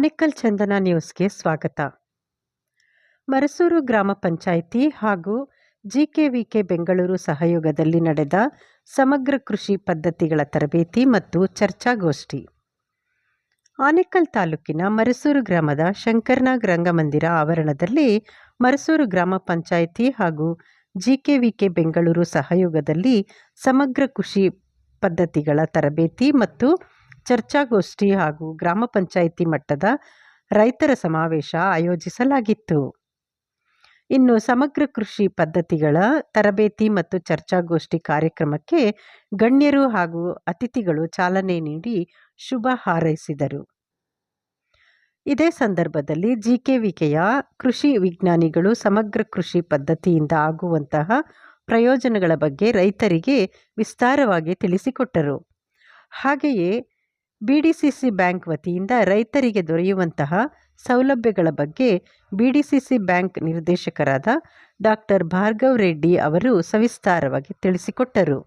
ಆನೇಕಲ್ ಚಂದನ ನ್ಯೂಸ್ಗೆ ಸ್ವಾಗತ. ಮರಸೂರು ಗ್ರಾಮ ಪಂಚಾಯಿತಿ ಹಾಗೂ ಜಿಕೆವಿಕೆ ಬೆಂಗಳೂರು ಸಹಯೋಗದಲ್ಲಿ ನಡೆದ ಸಮಗ್ರ ಕೃಷಿ ಪದ್ಧತಿಗಳ ತರಬೇತಿ ಮತ್ತು ಚರ್ಚಾಗೋಷ್ಠಿ. ಆನೇಕಲ್ ತಾಲೂಕಿನ ಮರಸೂರು ಗ್ರಾಮದ ಶಂಕರ್ನಾಗ್ ರಂಗಮಂದಿರ ಆವರಣದಲ್ಲಿ ಮರಸೂರು ಗ್ರಾಮ ಪಂಚಾಯಿತಿ ಹಾಗೂ ಜಿಕೆವಿಕೆ ಬೆಂಗಳೂರು ಸಹಯೋಗದಲ್ಲಿ ಸಮಗ್ರ ಕೃಷಿ ಪದ್ಧತಿಗಳ ತರಬೇತಿ ಮತ್ತು ಚರ್ಚಾಗೋಷ್ಠಿ ಹಾಗೂ ಗ್ರಾಮ ಪಂಚಾಯಿತಿ ಮಟ್ಟದ ರೈತರ ಸಮಾವೇಶ ಆಯೋಜಿಸಲಾಗಿತ್ತು. ಇನ್ನು ಸಮಗ್ರ ಕೃಷಿ ಪದ್ಧತಿಗಳ ತರಬೇತಿ ಮತ್ತು ಚರ್ಚಾಗೋಷ್ಠಿ ಕಾರ್ಯಕ್ರಮಕ್ಕೆ ಗಣ್ಯರು ಹಾಗೂ ಅತಿಥಿಗಳು ಚಾಲನೆ ನೀಡಿ ಶುಭ ಹಾರೈಸಿದರು. ಇದೇ ಸಂದರ್ಭದಲ್ಲಿ ಜಿಕೆವಿಕೆಯ ಕೃಷಿ ವಿಜ್ಞಾನಿಗಳು ಸಮಗ್ರ ಕೃಷಿ ಪದ್ಧತಿಯಿಂದ ಆಗುವಂತಹ ಪ್ರಯೋಜನಗಳ ಬಗ್ಗೆ ರೈತರಿಗೆ ವಿಸ್ತಾರವಾಗಿ ತಿಳಿಸಿಕೊಟ್ಟರು. ಹಾಗೆಯೇ ಬಿಡಿಸಿಸಿ ಬ್ಯಾಂಕ್ ವತಿಯಿಂದ ರೈತರಿಗೆ ದೊರೆಯುವಂತಹ ಸೌಲಭ್ಯಗಳ ಬಗ್ಗೆ ಬಿಡಿಸಿಸಿ ಬ್ಯಾಂಕ್ ನಿರ್ದೇಶಕರಾದ ಡಾಕ್ಟರ್ ಭಾರ್ಗವ್ ರೆಡ್ಡಿ ಅವರು ಸವಿಸ್ತಾರವಾಗಿ ತಿಳಿಸಿಕೊಟ್ಟರು.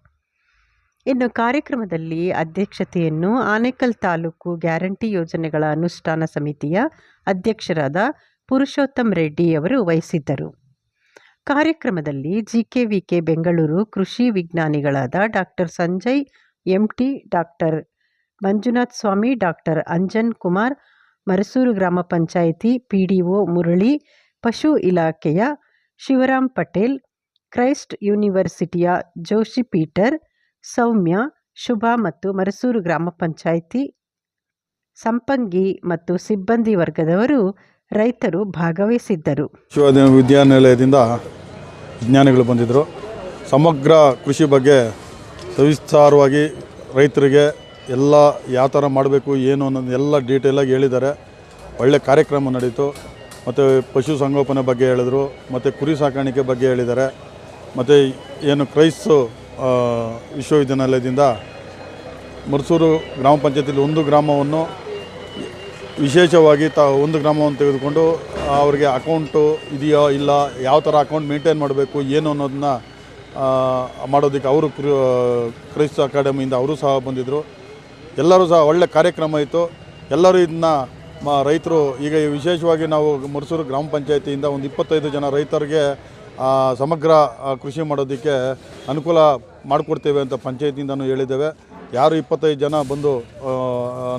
ಇನ್ನು ಕಾರ್ಯಕ್ರಮದಲ್ಲಿ ಅಧ್ಯಕ್ಷತೆಯನ್ನು ಆನೇಕಲ್ ತಾಲೂಕು ಗ್ಯಾರಂಟಿ ಯೋಜನೆಗಳ ಅನುಷ್ಠಾನ ಸಮಿತಿಯ ಅಧ್ಯಕ್ಷರಾದ ಪುರುಷೋತ್ತಮ್ ರೆಡ್ಡಿ ಅವರು ವಹಿಸಿದ್ದರು. ಕಾರ್ಯಕ್ರಮದಲ್ಲಿ ಜಿಕೆವಿಕೆ ಬೆಂಗಳೂರು ಕೃಷಿ ವಿಜ್ಞಾನಿಗಳಾದ ಡಾಕ್ಟರ್ ಸಂಜಯ್ ಎಂಟಿ, ಡಾಕ್ಟರ್ ಮಂಜುನಾಥ್ ಸ್ವಾಮಿ, ಡಾಕ್ಟರ್ ಅಂಜನ್ ಕುಮಾರ್, ಮರಸೂರು ಗ್ರಾಮ ಪಂಚಾಯಿತಿ ಪಿಡಿಒ ಮುರಳಿ, ಪಶು ಇಲಾಖೆಯ ಶಿವರಾಮ್ ಪಟೇಲ್, ಕ್ರೈಸ್ಟ್ ಯೂನಿವರ್ಸಿಟಿಯ ಜೋಶಿ ಪೀಟರ್, ಸೌಮ್ಯ, ಶುಭಾ ಮತ್ತು ಮರಸೂರು ಗ್ರಾಮ ಪಂಚಾಯಿತಿ ಸಂಪಂಗಿ ಮತ್ತು ಸಿಬ್ಬಂದಿ ವರ್ಗದವರು ರೈತರು ಭಾಗವಹಿಸಿದ್ದರು. ವಿದ್ಯಾನಿಲಯದಿಂದ ವಿಜ್ಞಾನಿಗಳು ಬಂದಿದ್ದರು. ಸಮಗ್ರ ಕೃಷಿ ಬಗ್ಗೆ ಸವಿಸ್ತಾರವಾಗಿ ರೈತರಿಗೆ ಎಲ್ಲ ಯಾವ ಥರ ಮಾಡಬೇಕು ಏನು ಅನ್ನೋದು ಎಲ್ಲ ಡೀಟೇಲಾಗಿ ಹೇಳಿದ್ದಾರೆ. ಒಳ್ಳೆಯ ಕಾರ್ಯಕ್ರಮ ನಡೀತು. ಮತ್ತು ಪಶು ಸಂಗೋಪನೆ ಬಗ್ಗೆ ಹೇಳಿದರು, ಮತ್ತು ಕುರಿ ಸಾಕಾಣಿಕೆ ಬಗ್ಗೆ ಹೇಳಿದ್ದಾರೆ. ಮತ್ತು ಏನು ಕ್ರೈಸ್ತ್ ವಿಶ್ವವಿದ್ಯಾನಿಲಯದಿಂದ ಮರಸೂರು ಗ್ರಾಮ ಪಂಚಾಯತಿಯಲ್ಲಿ ಒಂದು ಗ್ರಾಮವನ್ನು ವಿಶೇಷವಾಗಿ ಒಂದು ಗ್ರಾಮವನ್ನು ತೆಗೆದುಕೊಂಡು ಅವರಿಗೆ ಅಕೌಂಟು ಇದೆಯೋ ಇಲ್ಲ, ಯಾವ ಥರ ಅಕೌಂಟ್ ಮೇಂಟೈನ್ ಮಾಡಬೇಕು ಏನು ಅನ್ನೋದನ್ನ ಮಾಡೋದಕ್ಕೆ ಅವರು ಕ್ರೈಸ್ತ್ ಅಕಾಡೆಮಿಯಿಂದ ಅವರು ಸಹ ಬಂದಿದ್ದರು. ಎಲ್ಲರೂ ಸಹ ಒಳ್ಳೆ ಕಾರ್ಯಕ್ರಮ ಇತ್ತು. ಎಲ್ಲರೂ ಇದನ್ನ ರೈತರು ಈಗ ವಿಶೇಷವಾಗಿ ನಾವು ಮರಸೂರು ಗ್ರಾಮ ಪಂಚಾಯತಿಯಿಂದ ಒಂದು 25 ಜನ ರೈತರಿಗೆ ಸಮಗ್ರ ಕೃಷಿ ಮಾಡೋದಕ್ಕೆ ಅನುಕೂಲ ಮಾಡಿಕೊಡ್ತೇವೆ ಅಂತ ಪಂಚಾಯತಿಯಿಂದನೂ ಹೇಳಿದ್ದೇವೆ. ಯಾರು 25 ಜನ ಬಂದು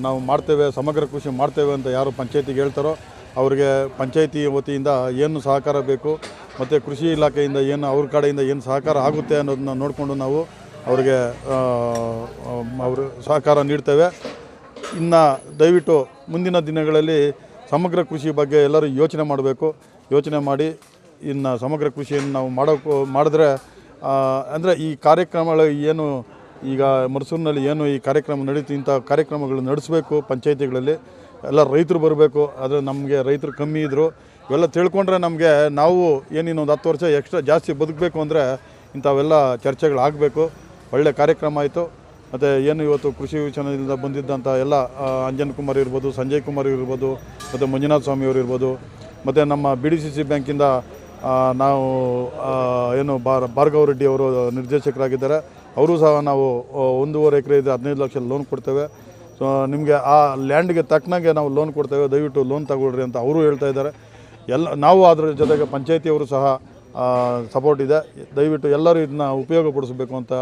ನಾವು ಮಾಡ್ತೇವೆ, ಸಮಗ್ರ ಕೃಷಿ ಮಾಡ್ತೇವೆ ಅಂತ ಯಾರು ಪಂಚಾಯತಿಗೆ ಹೇಳ್ತಾರೋ ಅವರಿಗೆ ಪಂಚಾಯತಿ ವತಿಯಿಂದ ಏನು ಸಹಕಾರ ಬೇಕು ಮತ್ತು ಕೃಷಿ ಇಲಾಖೆಯಿಂದ ಏನು ಅವ್ರ ಕಡೆಯಿಂದ ಏನು ಸಹಕಾರ ಆಗುತ್ತೆ ಅನ್ನೋದನ್ನ ನೋಡಿಕೊಂಡು ನಾವು ಅವರಿಗೆ ಅವರು ಸಹಕಾರ ನೀಡ್ತೇವೆ. ಇನ್ನು ದಯವಿಟ್ಟು ಮುಂದಿನ ದಿನಗಳಲ್ಲಿ ಸಮಗ್ರ ಕೃಷಿ ಬಗ್ಗೆ ಎಲ್ಲರೂ ಯೋಚನೆ ಮಾಡಬೇಕು. ಯೋಚನೆ ಮಾಡಿ ಇನ್ನು ಸಮಗ್ರ ಕೃಷಿಯನ್ನು ನಾವು ಮಾಡಿದ್ರೆ ಅಂದರೆ ಈ ಕಾರ್ಯಕ್ರಮಗಳು ಏನು ಈಗ ಮರಸೂರಿನಲ್ಲಿ ಏನು ಈ ಕಾರ್ಯಕ್ರಮ ನಡೀತು, ಇಂಥ ಕಾರ್ಯಕ್ರಮಗಳು ನಡೆಸಬೇಕು. ಪಂಚಾಯತಿಗಳಲ್ಲಿ ಎಲ್ಲ ರೈತರು ಬರಬೇಕು. ಆದರೆ ನಮಗೆ ರೈತರು ಕಮ್ಮಿ ಇದ್ದರು. ಇವೆಲ್ಲ ತಿಳ್ಕೊಂಡ್ರೆ ನಮಗೆ ನಾವು ಏನಿನ್ನೊಂದು 10 ವರ್ಷ ಎಕ್ಸ್ಟ್ರಾ ಜಾಸ್ತಿ ಬದುಕಬೇಕು ಅಂದರೆ ಇಂಥವೆಲ್ಲ ಚರ್ಚೆಗಳಾಗಬೇಕು. ಒಳ್ಳೆಯ ಕಾರ್ಯಕ್ರಮ ಆಯಿತು. ಮತ್ತು ಏನು ಇವತ್ತು ಕೃಷಿ ವಿಚಾರದಿಂದ ಬಂದಿದ್ದಂಥ ಎಲ್ಲ ಅಂಜನ್ ಕುಮಾರ್ ಇರ್ಬೋದು, ಸಂಜಯ್ ಕುಮಾರ್ ಇರ್ಬೋದು, ಮತ್ತು ಮಂಜುನಾಥ್ ಸ್ವಾಮಿ ಅವರು ಇರ್ಬೋದು, ಮತ್ತು ನಮ್ಮ ಬಿಡಿಸಿಸಿ ಬ್ಯಾಂಕಿಂದ ನಾವು ಏನು ಭಾರ್ಗವ್ ರೆಡ್ಡಿ ಅವರು ನಿರ್ದೇಶಕರಾಗಿದ್ದಾರೆ. ಅವರು ಸಹ ನಾವು 1.5 ಎಕರೆ ಇದೆ 15 ಲಕ್ಷ ಲೋನ್ ಕೊಡ್ತೇವೆ. ಸೊ ನಿಮಗೆ ಆ ಲ್ಯಾಂಡ್ಗೆ ತಕ್ಕನಾಗೆ ನಾವು ಲೋನ್ ಕೊಡ್ತೇವೆ, ದಯವಿಟ್ಟು ಲೋನ್ ತಗೊಳ್ರಿ ಅಂತ ಅವರು ಹೇಳ್ತಾ ಇದ್ದಾರೆ. ನಾವು ಅದರ ಜೊತೆಗೆ ಪಂಚಾಯತಿಯವರು ಸಹ ಸಪೋರ್ಟ್ ಇದೆ. ದಯವಿಟ್ಟು ಎಲ್ಲರೂ ಇದನ್ನ ಉಪಯೋಗಪಡಿಸಬೇಕು ಅಂತ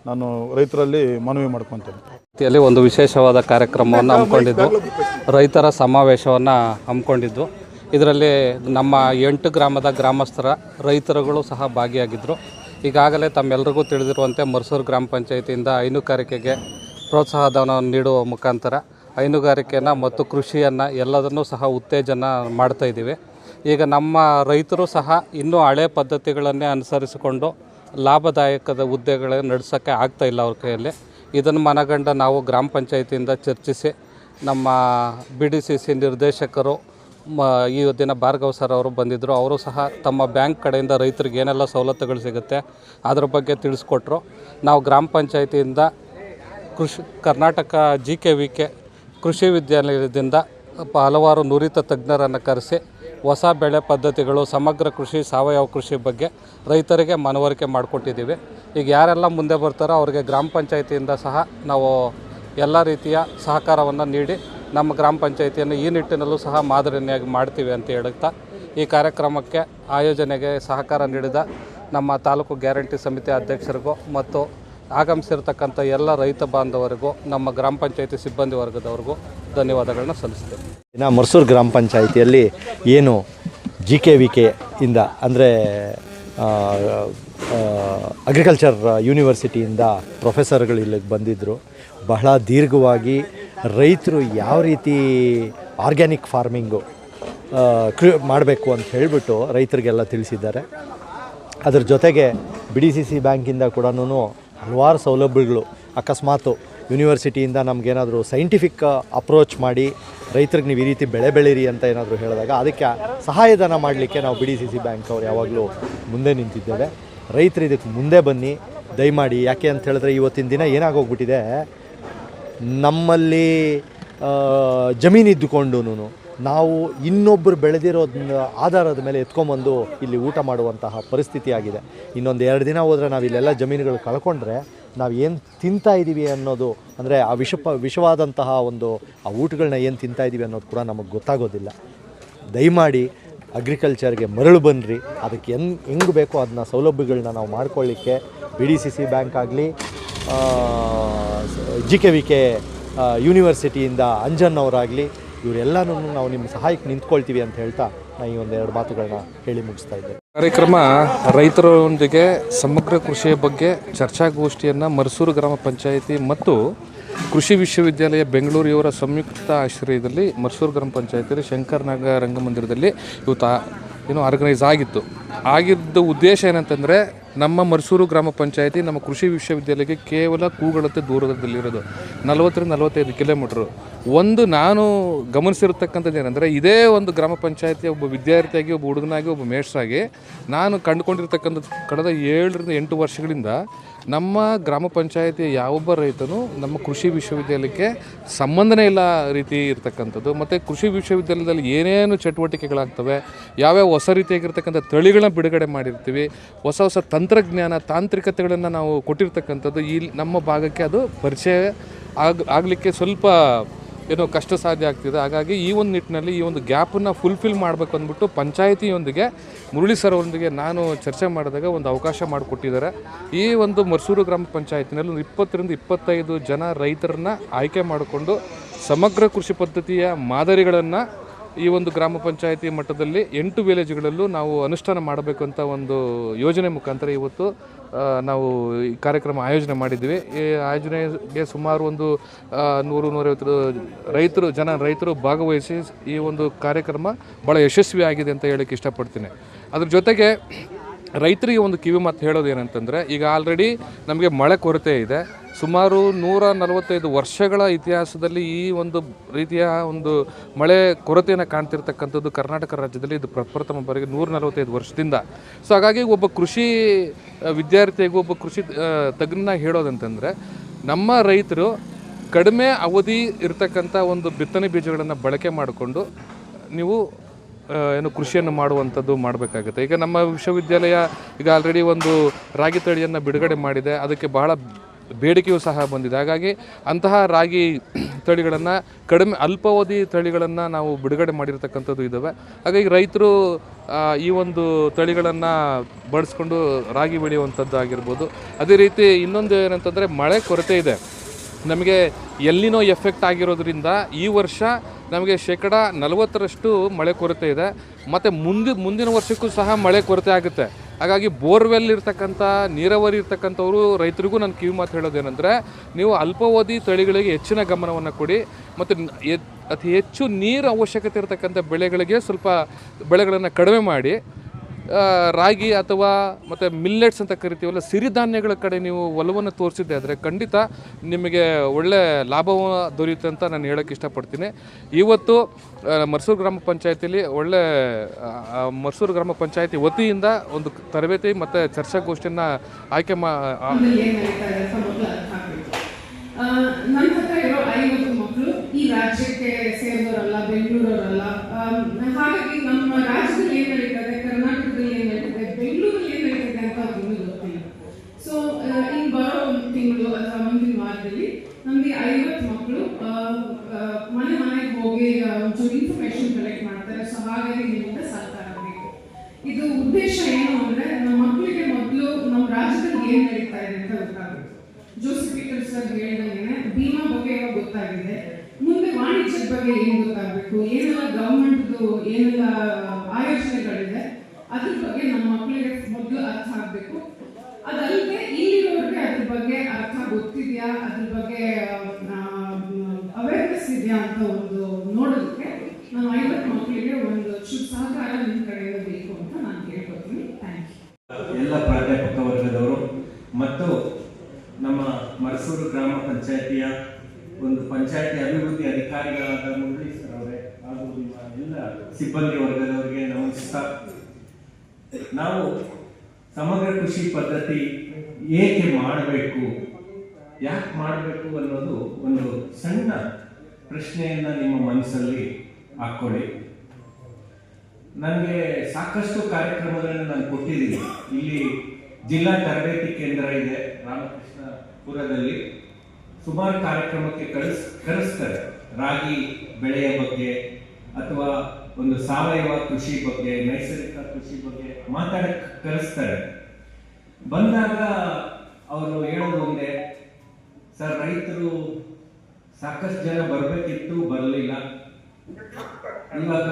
ನಾನು ರೈತರಲ್ಲಿ ಮನವಿ ಮಾಡ್ಕೊತೇನೆ. ಒಂದು ವಿಶೇಷವಾದ ಕಾರ್ಯಕ್ರಮವನ್ನು ಹಮ್ಮಿಕೊಂಡಿದ್ದು, ರೈತರ ಸಮಾವೇಶವನ್ನು ಹಮ್ಮಿಕೊಂಡಿದ್ದು. ಇದರಲ್ಲಿ ನಮ್ಮ 8 ಗ್ರಾಮದ ಗ್ರಾಮಸ್ಥರ ರೈತರುಗಳು ಸಹ ಭಾಗಿಯಾಗಿದ್ದರು. ಈಗಾಗಲೇ ತಮ್ಮೆಲ್ಲರಿಗೂ ತಿಳಿದಿರುವಂತೆ ಮರಸೂರು ಗ್ರಾಮ ಪಂಚಾಯಿತಿಯಿಂದ ಹೈನುಗಾರಿಕೆಗೆ ಪ್ರೋತ್ಸಾಹಧನವನ್ನು ನೀಡುವ ಮುಖಾಂತರ ಹೈನುಗಾರಿಕೆಯನ್ನು ಮತ್ತು ಕೃಷಿಯನ್ನು ಎಲ್ಲದನ್ನೂ ಸಹ ಉತ್ತೇಜನ ಮಾಡ್ತಾಯಿದ್ದೀವಿ. ಈಗ ನಮ್ಮ ರೈತರು ಸಹ ಇನ್ನೂ ಹಳೆ ಪದ್ಧತಿಗಳನ್ನೇ ಅನುಸರಿಸಿಕೊಂಡು ಲಾಭದಾಯಕದ ಹುದ್ದೆಗಳನ್ನು ನಡೆಸೋಕ್ಕೆ ಆಗ್ತಾಯಿಲ್ಲ ಅವ್ರ ಕೈಯಲ್ಲಿ. ಇದನ್ನು ಮನಗಂಡ ನಾವು ಗ್ರಾಮ ಪಂಚಾಯಿತಿಯಿಂದ ಚರ್ಚಿಸಿ ನಮ್ಮ ಬಿಡಿಸಿಸಿ ನಿರ್ದೇಶಕರು ಈ ದಿನ ಭಾರ್ಗವ್ ಸರ್ ಅವರು ಬಂದಿದ್ದರು. ಅವರು ಸಹ ತಮ್ಮ ಬ್ಯಾಂಕ್ ಕಡೆಯಿಂದ ರೈತರಿಗೆ ಏನೆಲ್ಲ ಸವಲತ್ತುಗಳು ಸಿಗುತ್ತೆ ಅದ್ರ ಬಗ್ಗೆ ತಿಳಿಸ್ಕೊಟ್ರು. ನಾವು ಗ್ರಾಮ ಪಂಚಾಯಿತಿಯಿಂದ ಕರ್ನಾಟಕ ಜಿಕೆವಿಕೆ ಕೃಷಿ ವಿದ್ಯಾಲಯದಿಂದ ಹಲವಾರು ನುರಿತ ತಜ್ಞರನ್ನು ಕರೆಸಿ ಹೊಸ ಬೆಳೆ ಪದ್ಧತಿಗಳು, ಸಮಗ್ರ ಕೃಷಿ, ಸಾವಯವ ಕೃಷಿ ಬಗ್ಗೆ ರೈತರಿಗೆ ಮನವರಿಕೆ ಮಾಡಿಕೊಟ್ಟಿದ್ದೀವಿ. ಈಗ ಯಾರೆಲ್ಲ ಮುಂದೆ ಬರ್ತಾರೋ ಅವರಿಗೆ ಗ್ರಾಮ ಪಂಚಾಯಿತಿಯಿಂದ ಸಹ ನಾವು ಎಲ್ಲ ರೀತಿಯ ಸಹಕಾರವನ್ನು ನೀಡಿ ನಮ್ಮ ಗ್ರಾಮ ಪಂಚಾಯಿತಿಯನ್ನು ಈ ನಿಟ್ಟಿನಲ್ಲೂ ಸಹ ಮಾದರಿಯಾಗಿ ಮಾಡ್ತೀವಿ ಅಂತ ಹೇಳುತ್ತಾ ಈ ಕಾರ್ಯಕ್ರಮಕ್ಕೆ ಆಯೋಜನೆಗೆ ಸಹಕಾರ ನೀಡಿದ ನಮ್ಮ ತಾಲೂಕು ಗ್ಯಾರಂಟಿ ಸಮಿತಿ ಅಧ್ಯಕ್ಷರಿಗೂ ಮತ್ತು ಆಗಮಿಸಿರ್ತಕ್ಕಂಥ ಎಲ್ಲ ರೈತ ಬಾಂಧವರಿಗೂ ನಮ್ಮ ಗ್ರಾಮ ಪಂಚಾಯಿತಿ ಸಿಬ್ಬಂದಿ ವರ್ಗದವರಿಗೂ ಧನ್ಯವಾದಗಳನ್ನ ಸಲ್ಲಿಸ್ತೇವೆ. ಇನ್ನು ಮರ್ಸೂರು ಗ್ರಾಮ ಪಂಚಾಯಿತಿಯಲ್ಲಿ ಏನು GKVK ಇಂದ ಅಂದರೆ ಅಗ್ರಿಕಲ್ಚರ್ ಯೂನಿವರ್ಸಿಟಿಯಿಂದ ಪ್ರೊಫೆಸರ್ಗಳು ಇಲ್ಲಿಗೆ ಬಂದಿದ್ದರು. ಬಹಳ ದೀರ್ಘವಾಗಿ ರೈತರು ಯಾವ ರೀತಿ ಆರ್ಗ್ಯಾನಿಕ್ ಫಾರ್ಮಿಂಗು ಮಾಡಬೇಕು ಅಂತ ಹೇಳಿಬಿಟ್ಟು ರೈತರಿಗೆಲ್ಲ ತಿಳಿಸಿದ್ದಾರೆ. ಅದ್ರ ಜೊತೆಗೆ BDCC ಬ್ಯಾಂಕಿಂದ ಕೂಡ ಹಲವಾರು ಸೌಲಭ್ಯಗಳು, ಅಕಸ್ಮಾತು ಯೂನಿವರ್ಸಿಟಿಯಿಂದ ನಮಗೇನಾದರೂ ಸೈಂಟಿಫಿಕ್ ಅಪ್ರೋಚ್ ಮಾಡಿ ರೈತರಿಗೆ ನೀವು ಈ ರೀತಿ ಬೆಳೆ ಬೆಳೀರಿ ಅಂತ ಏನಾದರೂ ಹೇಳಿದಾಗ ಅದಕ್ಕೆ ಸಹಾಯಧನ ಮಾಡಲಿಕ್ಕೆ ನಾವು BDCC ಬ್ಯಾಂಕ್ ಅವ್ರು ಯಾವಾಗಲೂ ಮುಂದೆ ನಿಂತಿದ್ದೇವೆ. ರೈತರು ಇದಕ್ಕೆ ಮುಂದೆ ಬನ್ನಿ ದಯಮಾಡಿ. ಯಾಕೆ ಅಂತ ಹೇಳಿದ್ರೆ ಇವತ್ತಿನ ದಿನ ಏನಾಗೋಗ್ಬಿಟ್ಟಿದೆ, ನಮ್ಮಲ್ಲಿ ಜಮೀನಿದ್ದುಕೊಂಡು ನಾವು ಇನ್ನೊಬ್ಬರು ಬೆಳೆದಿರೋದನ್ನ ಆಧಾರದ ಮೇಲೆ ಎತ್ಕೊಂಬಂದು ಇಲ್ಲಿ ಊಟ ಮಾಡುವಂತಹ ಪರಿಸ್ಥಿತಿ ಆಗಿದೆ. ಇನ್ನೊಂದು 2 ದಿನ ಹೋದರೆ ನಾವು ಇಲ್ಲೆಲ್ಲ ಜಮೀನುಗಳು ಕಳ್ಕೊಂಡ್ರೆ ನಾವು ಏನು ತಿಂತಾ ಇದ್ದೀವಿ ಅನ್ನೋದು, ಅಂದರೆ ಆ ವಿಷವಾದಂತಹ ಒಂದು ಆ ಊಟಗಳನ್ನ ಏನು ತಿಂತಾ ಇದ್ದೀವಿ ಅನ್ನೋದು ಕೂಡ ನಮಗೆ ಗೊತ್ತಾಗೋದಿಲ್ಲ. ದಯಮಾಡಿ ಅಗ್ರಿಕಲ್ಚರ್ಗೆ ಮರಳು ಬನ್ನಿರಿ. ಅದಕ್ಕೆ ಹೆಂಗೆ ಬೇಕೋ ಅದನ್ನ ಸೌಲಭ್ಯಗಳನ್ನ ನಾವು ಮಾಡ್ಕೊಳ್ಳಿಕ್ಕೆ BDCC ಬ್ಯಾಂಕ್ ಆಗಲಿ, GKVK ಯೂನಿವರ್ಸಿಟಿಯಿಂದ ಅಂಜನ್ ಅವರಾಗಲಿ, ಇವರೆಲ್ಲನೂ ನಾವು ನಿಮ್ಮ ಸಹಾಯಕ್ಕೆ ನಿಂತ್ಕೊಳ್ತೀವಿ ಅಂತ ಹೇಳ್ತಾ ನಾನು ಈ 1-2 ಮಾತುಗಳನ್ನ ಹೇಳಿ ಮುಗಿಸ್ತಾ ಇದ್ದೆ. ಕಾರ್ಯಕ್ರಮ ರೈತರೊಂದಿಗೆ ಸಮಗ್ರ ಕೃಷಿಯ ಬಗ್ಗೆ ಚರ್ಚಾಗೋಷ್ಠಿಯನ್ನು ಮರ್ಸೂರು ಗ್ರಾಮ ಪಂಚಾಯಿತಿ ಮತ್ತು ಕೃಷಿ ವಿಶ್ವವಿದ್ಯಾಲಯ ಬೆಂಗಳೂರು ಇವರ ಸಂಯುಕ್ತ ಆಶ್ರಯದಲ್ಲಿ ಮರ್ಸೂರು ಗ್ರಾಮ ಪಂಚಾಯಿತಿಯಲ್ಲಿ ಶಂಕರನಾಗ ರಂಗಮಂದಿರದಲ್ಲಿ ಇವತ್ತು ಆರ್ಗನೈಸ್ ಆಗಿದ್ದ ಉದ್ದೇಶ ಏನಂತಂದರೆ, ನಮ್ಮ ಮರ್ಸೂರು ಗ್ರಾಮ ಪಂಚಾಯಿತಿ ನಮ್ಮ ಕೃಷಿ ವಿಶ್ವವಿದ್ಯಾಲಯಕ್ಕೆ ಕೇವಲ ಕೂಗಳತೆ ದೂರದಲ್ಲಿರೋದು, 40-45 ಕಿಲೋಮೀಟ್ರು. ನಾನು ಗಮನಿಸಿರ್ತಕ್ಕಂಥದ್ದು ಏನಂದರೆ, ಇದೇ ಒಂದು ಗ್ರಾಮ ಪಂಚಾಯಿತಿಯ ಒಬ್ಬ ವಿದ್ಯಾರ್ಥಿಯಾಗಿ, ಒಬ್ಬ ಹುಡುಗನಾಗಿ, ಒಬ್ಬ ಮೇಷ್ಟ್ರಾಗಿ ನಾನು ಕಂಡುಕೊಂಡಿರ್ತಕ್ಕಂಥದ್ದು ಕಳೆದ 7-8 ವರ್ಷಗಳಿಂದ ನಮ್ಮ ಗ್ರಾಮ ಪಂಚಾಯಿತಿಯ ಯಾವೊಬ್ಬ ರೈತನು ನಮ್ಮ ಕೃಷಿ ವಿಶ್ವವಿದ್ಯಾಲಯಕ್ಕೆ ಸಂಬಂಧನೇ ಇಲ್ಲ ರೀತಿ ಇರ್ತಕ್ಕಂಥದ್ದು. ಮತ್ತು ಕೃಷಿ ವಿಶ್ವವಿದ್ಯಾಲಯದಲ್ಲಿ ಏನೇನು ಚಟುವಟಿಕೆಗಳಾಗ್ತವೆ, ಯಾವ್ಯಾವ ಹೊಸ ರೀತಿಯಾಗಿರ್ತಕ್ಕಂಥ ತಳಿಗಳನ್ನ ಬಿಡುಗಡೆ ಮಾಡಿರ್ತೀವಿ, ಹೊಸ ತಂತ್ರಜ್ಞಾನ ತಾಂತ್ರಿಕತೆಗಳನ್ನು ನಾವು ಕೊಟ್ಟಿರ್ತಕ್ಕಂಥದ್ದು ಈ ನಮ್ಮ ಭಾಗಕ್ಕೆ ಅದು ಪರಿಚಯ ಆಗಲಿಕ್ಕೆ ಸ್ವಲ್ಪ ಕಷ್ಟ ಸಾಧ್ಯ ಆಗ್ತಿದೆ. ಹಾಗಾಗಿ ಈ ಒಂದು ನಿಟ್ಟಿನಲ್ಲಿ ಈ ಒಂದು ಗ್ಯಾಪನ್ನು ಫುಲ್ಫಿಲ್ ಮಾಡಬೇಕು ಅಂದ್ಬಿಟ್ಟು ಪಂಚಾಯಿತಿಯೊಂದಿಗೆ ಮುರಳಿ ಸರ್ ಅವರೊಂದಿಗೆ ನಾನು ಚರ್ಚೆ ಮಾಡಿದಾಗ ಒಂದು ಅವಕಾಶ ಮಾಡಿಕೊಟ್ಟಿದ್ದಾರೆ. ಈ ಒಂದು ಮರ್ಸೂರು ಗ್ರಾಮ ಪಂಚಾಯಿತಿನಲ್ಲಿ 20-25 ಜನ ರೈತರನ್ನ ಆಯ್ಕೆ ಮಾಡಿಕೊಂಡು ಸಮಗ್ರ ಕೃಷಿ ಪದ್ಧತಿಯ ಮಾದರಿಗಳನ್ನು ಈ ಒಂದು ಗ್ರಾಮ ಪಂಚಾಯಿತಿ ಮಟ್ಟದಲ್ಲಿ 8 ವಿಲೇಜ್ಗಳಲ್ಲೂ ನಾವು ಅನುಷ್ಠಾನ ಮಾಡಬೇಕು ಅಂತ ಒಂದು ಯೋಜನೆ ಮುಖಾಂತರ ಇವತ್ತು ನಾವು ಈ ಕಾರ್ಯಕ್ರಮ ಆಯೋಜನೆ ಮಾಡಿದ್ವಿ. ಈ ಆಯೋಜನೆಗೆ ಸುಮಾರು ಒಂದು 100-150 ರೈತರು ಭಾಗವಹಿಸಿ ಈ ಒಂದು ಕಾರ್ಯಕ್ರಮ ಭಾಳ ಯಶಸ್ವಿ ಆಗಿದೆ ಅಂತ ಹೇಳಕ್ಕೆ ಇಷ್ಟಪಡ್ತೀನಿ. ಅದ್ರ ಜೊತೆಗೆ ರೈತರಿಗೆ ಒಂದು ಕಿವಿ ಮಾತು ಹೇಳೋದು ಏನಂತಂದರೆ, ಈಗ ಆಲ್ರೆಡಿ ನಮಗೆ ಮಳೆ ಕೊರತೆ ಇದೆ. ಸುಮಾರು 145 ವರ್ಷಗಳ ಇತಿಹಾಸದಲ್ಲಿ ಈ ಒಂದು ರೀತಿಯ ಒಂದು ಮಳೆ ಕೊರತೆಯನ್ನು ಕಾಣ್ತಿರ್ತಕ್ಕಂಥದ್ದು ಕರ್ನಾಟಕ ರಾಜ್ಯದಲ್ಲಿ ಇದು ಪ್ರಪ್ರಥಮ ಬಾರಿಗೆ 145 ವರ್ಷದಿಂದ. ಸೊ ಹಾಗಾಗಿ ಒಬ್ಬ ಕೃಷಿ ವಿದ್ಯಾರ್ಥಿಗೂ ಒಬ್ಬ ಕೃಷಿ ತಜ್ಞನಾಗಿ ಹೇಳೋದಂತಂದರೆ, ನಮ್ಮ ರೈತರು ಕಡಿಮೆ ಅವಧಿ ಇರತಕ್ಕಂಥ ಒಂದು ಬಿತ್ತನೆ ಬೀಜಗಳನ್ನು ಬಳಕೆ ಮಾಡಿಕೊಂಡು ನೀವು ಕೃಷಿಯನ್ನು ಮಾಡುವಂಥದ್ದು ಮಾಡಬೇಕಾಗುತ್ತೆ. ಈಗ ನಮ್ಮ ವಿಶ್ವವಿದ್ಯಾಲಯ ಈಗ ಆಲ್ರೆಡಿ ಒಂದು ರಾಗಿ ತಳಿಯನ್ನು ಬಿಡುಗಡೆ ಮಾಡಿದೆ, ಅದಕ್ಕೆ ಬಹಳ ಬೇಡಿಕೆಯೂ ಸಹ ಬಂದಿದೆ. ಹಾಗಾಗಿ ಅಂತಹ ರಾಗಿ ತಳಿಗಳನ್ನು ಕಡಿಮೆ ಅಲ್ಪಾವಧಿ ತಳಿಗಳನ್ನು ನಾವು ಬಿಡುಗಡೆ ಮಾಡಿರ್ತಕ್ಕಂಥದ್ದು ಇದ್ದಾವೆ. ಹಾಗಾಗಿ ರೈತರು ಈ ಒಂದು ತಳಿಗಳನ್ನು ಬಳಸ್ಕೊಂಡು ರಾಗಿ ಬೆಳೆಯುವಂಥದ್ದು ಆಗಿರ್ಬೋದು. ಅದೇ ರೀತಿ ಇನ್ನೊಂದು ಏನಂತಂದರೆ, ಮಳೆ ಕೊರತೆ ಇದೆ. ನಮಗೆ ಎಲ್ಲಿನೋ ಎಫೆಕ್ಟ್ ಆಗಿರೋದ್ರಿಂದ ಈ ವರ್ಷ ನಮಗೆ 40% ಮಳೆ ಕೊರತೆ ಇದೆ. ಮತ್ತು ಮುಂದಿನ ವರ್ಷಕ್ಕೂ ಸಹ ಮಳೆ ಕೊರತೆ ಆಗುತ್ತೆ. ಹಾಗಾಗಿ ಬೋರ್ವೆಲ್ ಇರ್ತಕ್ಕಂಥ ನೀರಾವರಿ ಇರ್ತಕ್ಕಂಥವರು ರೈತರಿಗೂ ನಾನು ಕಿವಿ ಮಾತು ಹೇಳೋದೇನೆಂದರೆ, ನೀವು ಅಲ್ಪಾವಧಿ ತಳಿಗಳಿಗೆ ಹೆಚ್ಚಿನ ಗಮನವನ್ನು ಕೊಡಿ. ಮತ್ತು ಅತಿ ಹೆಚ್ಚು ನೀರು ಅವಶ್ಯಕತೆ ಇರತಕ್ಕಂಥ ಬೆಳೆಗಳಿಗೆ ಸ್ವಲ್ಪ ಬೆಳೆಗಳನ್ನು ಕಡಿಮೆ ಮಾಡಿ ರಾಗಿ ಅಥವಾ ಮತ್ತು ಮಿಲ್ಲೆಟ್ಸ್ ಅಂತ ಕರಿತೀವಲ್ಲ, ಸಿರಿಧಾನ್ಯಗಳ ಕಡೆ ನೀವು ಒಲವನ್ನು ತೋರಿಸಿದ್ದೆ ಆದರೆ ಖಂಡಿತ ನಿಮಗೆ ಒಳ್ಳೆ ಲಾಭ ದೊರೆಯುತ್ತೆ ಅಂತ ನಾನು ಹೇಳೋಕ್ಕೆ ಇಷ್ಟಪಡ್ತೀನಿ. ಇವತ್ತು ಮರ್ಸೂರು ಗ್ರಾಮ ಪಂಚಾಯತಿಯಲ್ಲಿ ಮರ್ಸೂರು ಗ್ರಾಮ ಪಂಚಾಯತಿ ವತಿಯಿಂದ ಒಂದು ತರಬೇತಿ ಮತ್ತು ಚರ್ಚಾಗೋಷ್ಠಿಯನ್ನು ಆಯ್ಕೆ ನನ್ನ ಹತ್ರ ಇರೋ 50 ಮಕ್ಕಳು ಈ ರಾಜ್ಯಕ್ಕೆ ಸೇರಿದವರಲ್ಲ, ಬೆಂಗಳೂರವರಲ್ಲ. ಹಾಗಾಗಿ ನಮ್ಮ ರಾಜ್ಯದಲ್ಲಿ ಏನು ನಡೀತದೆ, ಕರ್ನಾಟಕದಲ್ಲಿ ಏನು ನಡೀತದೆ, ಬೆಂಗಳೂರಲ್ಲಿ ಏನು ನಡೀತದೆ ಅಂತ ಅವ್ರಿಗೆ ಗೊತ್ತಿಲ್ಲ. ಸೊ ಇನ್ನು ಬರೋ ತಿಂಗಳು ಅಥವಾ ಮುಂದಿನ ವಾರದಲ್ಲಿ ನಮಗೆ 50 ಮಕ್ಕಳು ಮನೆಗೆ ಮೋಟಿವೇಟ್ ಮಾಡ್ತಾರೆ. ಸೊ ಹಾಗಾಗಿ ನಿಮ್ಮಿಂದ ಸಹಕಾರ ಬೇಕು. ಇದು ಉದ್ದೇಶ ಏನು ಅಂದ್ರೆ ನಮ್ಮ ಮಕ್ಕಳಿಗೆ ಮೊದಲು ನಮ್ಮ ರಾಜ್ಯದಲ್ಲಿ ಏನ್ ನಡೀತಾ ಇದೆ ಅಂತ ಗೊತ್ತಾಗುತ್ತೆ. ಜೋಸೆಫ್ ಪೀಟರ್ ಸರ್ ಹೇಳಿದಂಗೆ ಭೀಮಾ ಬಗ್ಗೆ ಇವಾಗ ಗೊತ್ತಾಗಿದೆ, ಮುಂದೆ ವಾಣಿಜ್ಯದ ಬಗ್ಗೆ ಏನ್ ಗೊತ್ತಾಗಬೇಕು, ಏನೆಲ್ಲ ಗವರ್ಮೆಂಟ್ದು ಏನೆಲ್ಲ ಆಯೋಜನೆಗಳಿದೆ ಅದ್ರ ಬಗ್ಗೆ ನಮ್ಮ ಮಕ್ಕಳಿಗೆ ಮೊದಲು ಅರ್ಥ ಆಗಬೇಕು. ಅದಲ್ಲದೆ ಇಲ್ಲಿರೋರಿಗೆ ಅದ್ರ ಬಗ್ಗೆ ಅರ್ಥ ಗೊತ್ತಿದೆಯಾ, ಅದ್ರ ಬಗ್ಗೆ ಅವೇರ್ನೆಸ್ ಇದೆಯಾ ಅಂತ ಒಂದು ನೋಡೋದಕ್ಕೆ ನಾವು 50 ಮಕ್ಕಳಿಗೆ ಒಂದು ಸಹಕಾರ ನಿಮ್ಮ ಕಡೆಯಿಂದ ಬೇಕು ಅಂತ ನಾನು ಕೇಳ್ಕೊತೀನಿ. Thank you. ಎಲ್ಲ ಪ್ರಾಧ್ಯಾಪಕ ವರ್ಗದವರು ಮತ್ತು ನಮ್ಮ ಮರಸೂರು ಗ್ರಾಮ ಪಂಚಾಯಿತಿಯ ಒಂದು ಪಂಚಾಯಿತಿ ಅಭಿವೃದ್ಧಿ ಅಧಿಕಾರಿಗಳಾದ ಮುರಳಿ ಸರ್ ಅವರೇ ಹಾಗೂ ನಿಮ್ಮ ಎಲ್ಲ ಸಿಬ್ಬಂದಿ ವರ್ಗದವರಿಗೆ ನಮಸ್ಕಾರ. ನಾವು ಸಮಗ್ರ ಕೃಷಿ ಪದ್ಧತಿ ಏಕೆ ಮಾಡಬೇಕು, ಯಾಕೆ ಮಾಡಬೇಕು ಅನ್ನೋದು ಒಂದು ಸಣ್ಣ ಪ್ರಶ್ನೆಯನ್ನು ನಿಮ್ಮ ಮನಸ್ಸಲ್ಲಿ ಹಾಕ್ಕೊಳ್ಳಿ. ನನಗೆ ಸಾಕಷ್ಟು ಕಾರ್ಯಕ್ರಮಗಳನ್ನು ನಾನು ಕೊಟ್ಟಿದ್ದೀನಿ. ಇಲ್ಲಿ ಜಿಲ್ಲಾ ತರಬೇತಿ ಕೇಂದ್ರ ಇದೆ ರಾಮಕೃಷ್ಣಪುರದಲ್ಲಿ, ಸುಮಾರು ಕಾರ್ಯಕ್ರಮಕ್ಕೆ ಕರೆಸ್ತಾರೆ. ರಾಗಿ ಬೆಳೆಯ ಬಗ್ಗೆ ಅಥವಾ ಒಂದು ಸಾವಯವ ಕೃಷಿ ಬಗ್ಗೆ, ನೈಸರ್ಗಿಕ ಕೃಷಿ ಬಗ್ಗೆ ಮಾತಾಡಕ್ಕೆ ಕರೆಸ್ತಾರೆ. ಬಂದಾಗ ಅವರು ಹೇಳೋದು ಒಂದೇ, ಸರ್ ರೈತರು ಸಾಕಷ್ಟು ಜನ ಬರಬೇಕಿತ್ತು, ಬರಲಿಲ್ಲ. ಇವಾಗ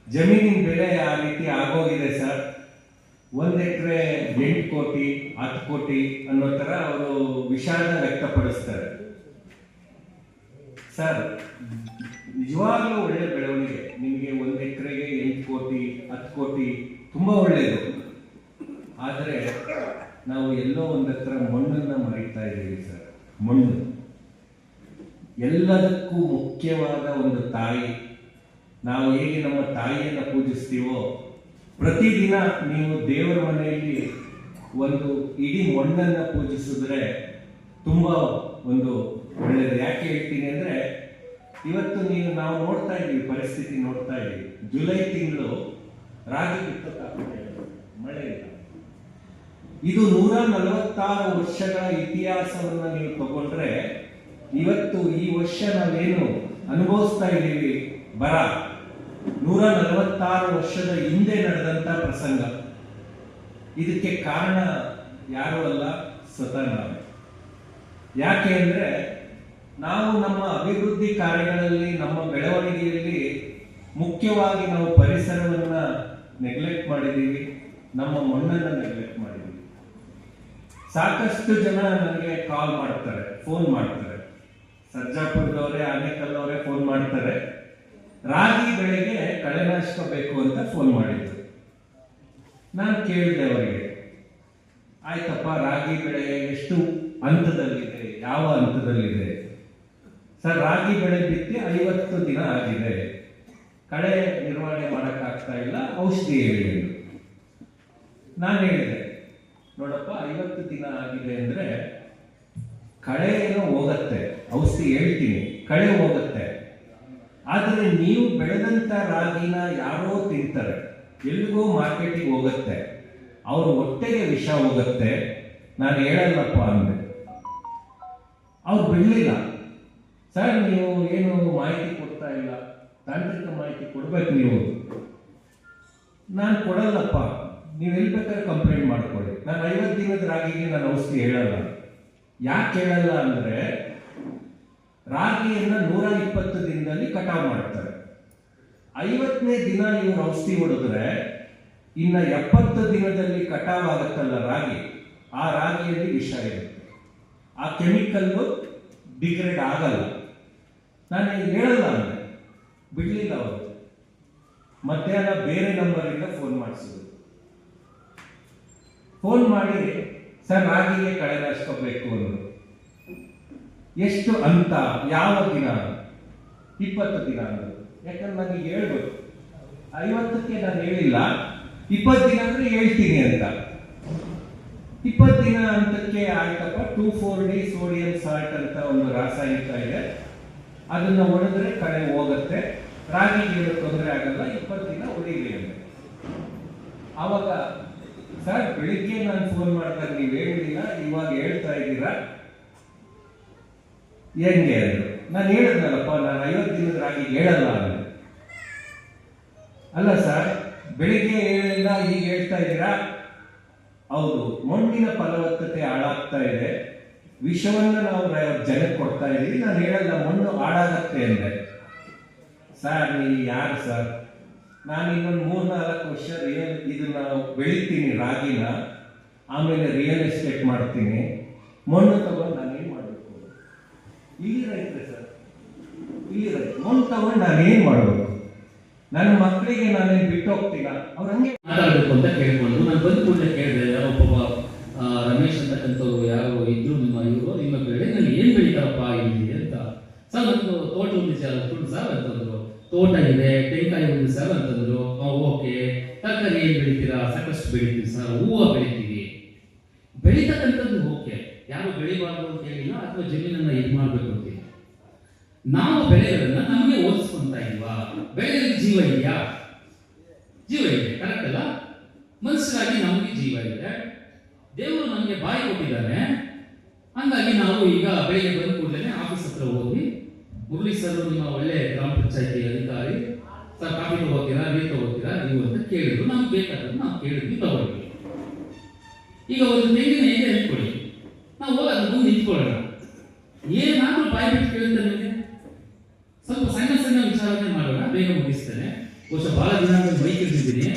ಜಮೀನಿನ ಬೆಲೆ ಆ ರೀತಿ ಆಗೋಗಿದೆ ಸರ್, 1 ಎಕರೆ 8 ಕೋಟಿ 10 ಕೋಟಿ ಅನ್ನೋ ಥರ ಅವರು ವಿಷಾದ ವ್ಯಕ್ತಪಡಿಸ್ತಾರೆ. ಸರ್ ನಿಜವಾಗ್ಲೂ ಒಳ್ಳೆ ಬೆಳವಣಿಗೆ, ನಿಮಗೆ 1 ಎಕರೆಗೆ 8 ಕೋಟಿ 10 ಕೋಟಿ ತುಂಬ ಒಳ್ಳೆಯದು. ಆದರೆ ನಾವು ಎಲ್ಲೋ ಒಂದು ಹತ್ರ ಮಣ್ಣನ್ನು ಮರೀತಾ ಇದ್ದೀವಿ ಸರ್. ಮಣ್ಣು ಎಲ್ಲದಕ್ಕೂ ಮುಖ್ಯವಾದ ಒಂದು ತಾಯಿ. ನಾವು ಹೇಗೆ ನಮ್ಮ ತಾಯಿಯನ್ನು ಪೂಜಿಸ್ತೀವೋ, ಪ್ರತಿದಿನ ನೀವು ದೇವರ ಮನೆಯಲ್ಲಿ ಒಂದು ಇಡೀ ಮಣ್ಣನ್ನು ಪೂಜಿಸಿದ್ರೆ ತುಂಬ ಒಂದು ಒಳ್ಳೆಯದು. ಯಾಕೆ ಹೇಳ್ತೀನಿ ಅಂದರೆ, ಇವತ್ತು ನಾವು ನೋಡ್ತಾ ಇದ್ದೀವಿ, ಪರಿಸ್ಥಿತಿ ನೋಡ್ತಾ ಇದ್ದೀವಿ. ಜುಲೈ ತಿಂಗಳು ರಾಗಿ ಬಿತ್ತೋಕ್ಕಾಗ್ತಾ ಇಲ್ಲ, ಮಳೆ ಇಲ್ಲ. ಇದು 146 ವರ್ಷಗಳ ಇತಿಹಾಸವನ್ನು ನೀವು ತಗೊಂಡ್ರೆ, ಇವತ್ತು ಈ ವರ್ಷ ನಾವೇನು ಅನುಭವಿಸ್ತಾ ಇದ್ದೀವಿ ಬರ, 146 ವರ್ಷದ ಹಿಂದೆ ನಡೆದಂತ ಪ್ರಸಂಗ. ಇದಕ್ಕೆ ಕಾರಣ ಯಾರು ಅಲ್ಲ, ಸ್ವತಃ ನಾವು. ಯಾಕೆ ಅಂದ್ರೆ ನಾವು ನಮ್ಮ ಅಭಿವೃದ್ಧಿ ಕಾರ್ಯಗಳಲ್ಲಿ, ನಮ್ಮ ಬೆಳವಣಿಗೆಯಲ್ಲಿ ಮುಖ್ಯವಾಗಿ ನಾವು ಪರಿಸರವನ್ನ ನೆಗ್ಲೆಕ್ಟ್ ಮಾಡಿದ್ದೀವಿ, ನಮ್ಮ ಮಣ್ಣನ್ನು ನೆಗ್ಲೆಕ್ಟ್ ಮಾಡಿದ್ದೀವಿ. ಸಾಕಷ್ಟು ಜನ ನನಗೆ ಕಾಲ್ ಮಾಡ್ತಾರೆ, ಫೋನ್ ಮಾಡ್ತಾರೆ. ಸರ್ಜಾಪುರದವರೇ, ಆನೇಕಲ್ನವರೇ ಫೋನ್ ಮಾಡ್ತಾರೆ, ರಾಗಿ ಬೆಳೆಗೆ ಕಳೆನಾಶಕ ಬೇಕು ಅಂತ ಫೋನ್ ಮಾಡಿದ್ರು. ನಾನು ಕೇಳಿದೆ ಅವರಿಗೆ, ಆಯ್ತಪ್ಪ ರಾಗಿ ಬೆಳೆ ಎಷ್ಟು ಹಂತದಲ್ಲಿದೆ, ಯಾವ ಹಂತದಲ್ಲಿದೆ? ಸರ್ ರಾಗಿ ಬೆಳೆ ಬಿತ್ತಿ 50 ದಿನ ಆಗಿದೆ, ಕಳೆ ನಿರ್ವಹಣೆ ಮಾಡೋಕ್ಕಾಗ್ತಾ ಇಲ್ಲ, ಔಷಧಿ ಹೇಳಿ. ನಾನು ಹೇಳಿದೆ, ನೋಡಪ್ಪ 50 ದಿನ ಆಗಿದೆ ಅಂದ್ರೆ ಕಳೆ ಏನೋ ಹೋಗತ್ತೆ, ಔಷಧಿ ಹೇಳ್ತೀನಿ, ಕಳೆ ಹೋಗುತ್ತೆ. ಆದರೆ ನೀವು ಬೆಳೆದಂತ ರಾಗಿನ ಯಾರೋ ತಿಂತಾರೆ, ಎಲ್ಲಿಗೋ ಮಾರ್ಕೆಟಿಗೆ ಹೋಗುತ್ತೆ, ಅವ್ರ ಹೊಟ್ಟೆಗೆ ವಿಷ ಹೋಗುತ್ತೆ. ನಾನು ಹೇಳಲ್ಲಪ್ಪ ಅಂದೆ. ಅವ್ರು ಬಿಡಲಿಲ್ಲ. ಸರ್ ನೀವು ಏನು ಮಾಹಿತಿ ಕೊಡ್ತಾ ಇಲ್ಲ, ತಾಂತ್ರಿಕ ಮಾಹಿತಿ ಕೊಡ್ಬೇಕು ನೀವು. ನಾನು ಕೊಡಲ್ಲಪ್ಪ, ನೀವು ಎಲ್ಲಿ ಬೇಕಾದ್ರೆ ಕಂಪ್ಲೇಂಟ್ ಮಾಡ್ಕೊಳ್ಳಿ, ನಾನು 50 ದಿನದ ರಾಗಿಗೆ ನಾನು ಔಷಧಿ ಹೇಳಲ್ಲ. ಯಾಕೆ ಹೇಳಲ್ಲ ಅಂದ್ರೆ, ರಾಗಿಯನ್ನ 120 ದಿನದಲ್ಲಿ ಕಟಾವು ಮಾಡ್ತಾರೆ. 50ನೇ ದಿನ ಇವ್ರು ಔಷಧಿ ಹೊಡೆದ್ರೆ ಇನ್ನ 70 ದಿನದಲ್ಲಿ ಕಟಾವ್ ಆಗುತ್ತಲ್ಲ ರಾಗಿ, ಆ ರಾಗಿಯಲ್ಲಿ ವಿಷ ಇರುತ್ತೆ, ಆ ಕೆಮಿಕಲ್ ಡಿಗ್ರೇಡ್ ಆಗಲ್ಲ. ನಾನು ಹೇಳಲ್ಲ ಅಂದ್ರೆ ಬಿಡ್ಲಿಲ್ಲ. ಅವರು ಮಧ್ಯಾಹ್ನ ಬೇರೆ ನಂಬರಿಂದ ಫೋನ್ ಮಾಡಿಸಿದ್ರು. ಫೋನ್ ಮಾಡಿ, ಸರ್ ರಾಗಿಗೆ ಕಳೆನಾಶಕ ಬೇಕು ಅಂದ್ರು. ಎಷ್ಟು ಅಂತ, ಯಾವ ದಿನ? 20 ದಿನ ಅಂದರು. ಯಾಕಂದ್ರೆ ನನಗೆ ಹೇಳ್ಬೇಕು, 50ಕ್ಕೆ ನಾನು ಹೇಳಿಲ್ಲ, 20 ದಿನ ಅಂದ್ರೆ ಹೇಳ್ತೀನಿ ಅಂತ. 20 ದಿನ ಅಂತಕ್ಕೆ ಆಯ್ತಪ್ಪ, 2,4-D ಸೋಡಿಯಂ ಸಾಲ್ಟ್ ಅಂತ ಒಂದು ರಾಸಾಯನಿಕ ಇದೆ, ಅದನ್ನ ಹೊಡೆದ್ರೆ ಕಳೆ ಹೋಗುತ್ತೆ, ರಾಗಿಗೆ ಏನು ತೊಂದರೆ ಆಗಲ್ಲ, 20 ದಿನ ಹೊಡಿಲಿ ಅಂತ. ಆವಾಗ ಸರ್ ಬೆಳಿಗ್ಗೆ ನಾನು ಫೋನ್ ಮಾಡಿದಾಗ ನೀವು ಹೇಳಿಲ್ಲ, ಇವಾಗ ಹೇಳ್ತಾ ಇದ್ದೀರಾ ಹೆಂಗೆ ಅಂದ್ರು. ನಾನು ಹೇಳಿದ್ನಲ್ಲಪ್ಪ, ನಾನು 50 ದಿನದ ರಾಗಿ ಹೇಳಲ್ಲ ಅಂದ್ರೆ. ಅಲ್ಲ ಸರ್, ಬೆಳಿಗ್ಗೆ ಹೇಳಿಲ್ಲ ಈಗ ಹೇಳ್ತಾ ಇದ್ದೀರಾ? ಹೌದು, ಮಣ್ಣಿನ ಫಲವತ್ತತೆ ಹಾಳಾಗ್ತಾ ಇದೆ, ವಿಷವನ್ನು ನಾವು ಜನಕ್ಕೆ ಕೊಡ್ತಾ ಇದ್ದೀವಿ. ನಾನು ಹೇಳಲ್ಲ ಮಣ್ಣು ಹಾಳಾಗತ್ತೆ ಅಂದೆ. ಸರ್ ನೀವು ಯಾರು ಸರ್? ನಾನು ಇನ್ನೊಂದು 3-4 ವರ್ಷ ಇದನ್ನ ಬೆಳಿತೀನಿ, ರಾಗಿನ, ಆಮೇಲೆ ರಿಯಲ್ ಎಸ್ಟೇಟ್ ಮಾಡ್ತೀನಿ, ಮಣ್ಣು ತಗೊಂಡು ನಾನೇನು ಮಾಡಬೇಕು? ಇಲ್ಲಿ ರೈತರೆ ಸರ್, ಇಲ್ಲಿ ರೈತ ಮಣ್ಣು ತಗೊಂಡು ನಾನೇನು ಮಾಡಬೇಕು? ನನ್ನ ಮಕ್ಕಳಿಗೆ ನಾನೇನು ಬಿಟ್ಟು ಹೋಗ್ತೀನ? ಅವ್ರು ಹಂಗೆ ಮಾತಾಡಬೇಕು ಅಂತ ಕೇಳ್ಕೊಂಡು ನಾನು ಬಂದು ಕೂಡಲೇ ಕೇಳಿದೆ. ಒಬ್ಬ ರಮೇಶ್ ಅಂತಕ್ಕಂಥವ್ರು ಯಾರೋ ಇದ್ರು ನಿಮ್ಮ ಕೇಳಿ ನಾನು ಏನು ಬೆಳಿತಾರಪ್ಪ ಇಲ್ಲಿ ಅಂತ. ಸರ್ ಒಂದು ತೋಟ ಒಂದು ಸರ್ ಅಂತಂದ್ರು, ತೋಟ ಇದೆ, ತೆಂಗಿನಕಾಯಿ ಒಂದು ಸರ್ ಅಂತಂದ್ರು. ಓಕೆ, ತರಕಾರಿ ಏನು ಬೆಳಿತೀರಾ? ಸಾಕಷ್ಟು ಬೆಳಿತೀವಿ ಸರ್, ಹೂವು ಬೆಳಿತೀವಿ. ಬೆಳೀತಕ್ಕಂಥದ್ದು ಓಕೆ, ಯಾರು ಬೆಳಿಬಾರ್ದು ಅಂತ ಹೇಳಿಲ್ಲ, ಅಥವಾ ಜಮೀನನ್ನ ಇದು ಮಾಡಬೇಕು ಅಂತಿಲ್ಲ. ನಾವು ಬೆಳೆಗಳನ್ನ ನಮಗೆ ಓದಿಸ್ಕೊಂತ ಇಲ್ವಾ? ಬೆಳೆಗಳಿಗೆ ಜೀವ ಇದೆಯಾ? ಜೀವ ಇದೆ, ಕರೆಕ್ಟ್ ಅಲ್ಲ? ಮನುಷ್ಯರಾಗಿ ನಮಗೆ ಜೀವ ಇದೆ, ದೇವರು ನಮಗೆ ಬಾಯಿ ಕೊಟ್ಟಿದ್ದಾರೆ. ಹಂಗಾಗಿ ನಾವು ಈಗ ಬೆಳಿಗ್ಗೆ ಬಂದ ಕೂಡಲೇ ಆಫೀಸ್ ಹತ್ರ ಹೋಗಿ, ಮುರಳಿ ಸರ್ ನಿಮ್ಮ ಒಳ್ಳೆ ಗ್ರಾಮ ಪಂಚಾಯತಿ ಅಧಿಕಾರಿ ಸರ್, ಕಾಫಿ ತಗೋತೀರಾ, ನೀರು ತಗೋತೀರಾ ನೀವು ಅಂತ ಕೇಳಿದ್ರು. ನಮ್ಗೆ ಬೇಕಾದ್ರೆ ನಾವು ಕೇಳಿದ್ವಿ, ತಗೊಳ್ತೀವಿ. ಈಗ ಒಂದು ತೆಂಗಿನ ಎಲೆ ಅಂದ್ಕೊಳ್ಳಿ, ನಾವು ಹೋಗಿ ಅದ್ರ ಮುಂದೆ ನಿಂತ್ಕೊಳ್ಳೋಣ, ಏನಾದ್ರೂ ಬಾಯಿ ಬಿಟ್ಟು ಕೇಳ್ತಾ ನಿಮಗೆ ಸ್ವಲ್ಪ ಸಣ್ಣ ಸಣ್ಣ ವಿಚಾರನೆ ಮಾಡೋಣ, ಬೇಗ ಮುಗಿಸ್ತೇನೆ. ಬಹುಶಃ ಬಹಳ ದಿನ ಮೈಕ್ ಇರ್ತಿದ್ದೀನಿ.